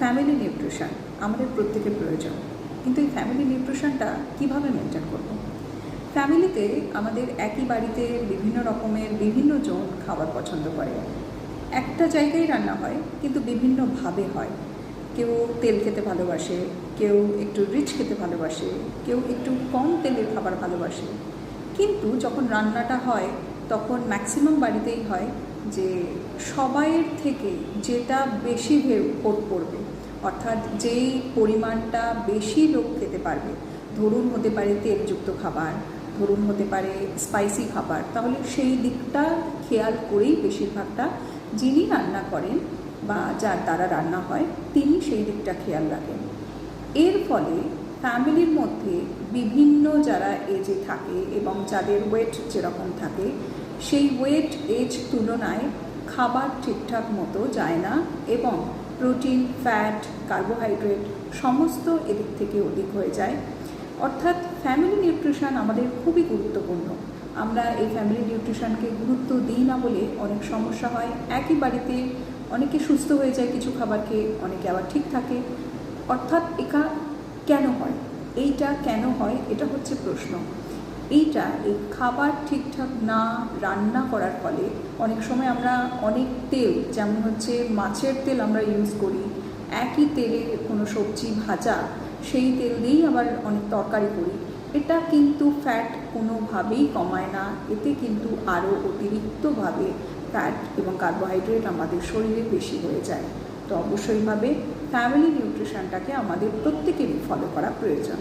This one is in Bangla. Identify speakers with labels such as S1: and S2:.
S1: ফ্যামিলি নিউট্রিশন আমাদের প্রত্যেকের প্রয়োজন, কিন্তু এই ফ্যামিলি নিউট্রিশনটা কীভাবে মেনটেন করব? ফ্যামিলিতে আমাদের একই বাড়িতে বিভিন্ন রকমের বিভিন্ন জন খাবার পছন্দ করে। একটা জায়গায় রান্না হয় কিন্তু বিভিন্নভাবে হয়। কেউ তেল খেতে ভালোবাসে, কেউ একটু রিচ খেতে ভালোবাসে, কেউ একটু কম তেলের খাবার ভালোবাসে। কিন্তু যখন রান্নাটা হয় তখন ম্যাক্সিমাম বাড়িতেই হয় যে সবাইয়ের থেকে যেটা বেশি ভোট পড়বে, অর্থাৎ যেই পরিমাণটা বেশি লোক খেতে পারবে, ধরুন হতে পারে তেলযুক্ত খাবার, ধরুন হতে পারে স্পাইসি খাবার, তাহলে সেই দিকটা খেয়াল করেই বেশিরভাগটা যিনি রান্না করেন বা যার দ্বারা রান্না হয় তিনি সেই দিকটা খেয়াল রাখেন। এর ফলে ফ্যামিলির মধ্যে বিভিন্ন যারা এজে থাকে এবং যাদের ওয়েট যেরকম থাকে, সেই ওয়েট এজ তুলনায় খাবার ঠিকঠাক মতো যায় না এবং প্রোটিন, ফ্যাট, কার্বোহাইড্রেট সমস্ত এদিক থেকে অধিক হয়ে যায়। অর্থাৎ ফ্যামিলি নিউট্রিশন আমাদের খুবই গুরুত্বপূর্ণ। আমরা এই ফ্যামিলি নিউট্রিশনকে গুরুত্ব দিই না বলে অনেক সমস্যা হয়। একই বাড়িতে অনেকে সুস্থ হয়ে যায় কিছু খাবার খেয়ে, অনেকে আবার ঠিক থাকে। অর্থাৎ এটা কেন হয়? এইটা কেন হয় এটা হচ্ছে প্রশ্ন। এই খাবার ঠিকঠাক না রান্না করার ফলে অনেক সময় আমরা অনেক তেল, যেমন হচ্ছে মাছের তেল আমরা ইউজ করি, একই তেলে কোনো সবজি ভাজা, সেই তেল দিয়েই আবার অনেক তরকারি করি। এটা কিন্তু ফ্যাট কোনোভাবেই কমায় না, এতে কিন্তু আরও অতিরিক্তভাবে ফ্যাট এবং কার্বোহাইড্রেট আমাদের শরীরে বেশি হয়ে যায়। তো অবশ্যইভাবে ফ্যামিলি নিউট্রিশনটাকে আমাদের প্রত্যেকেরই ফলো করা প্রয়োজন।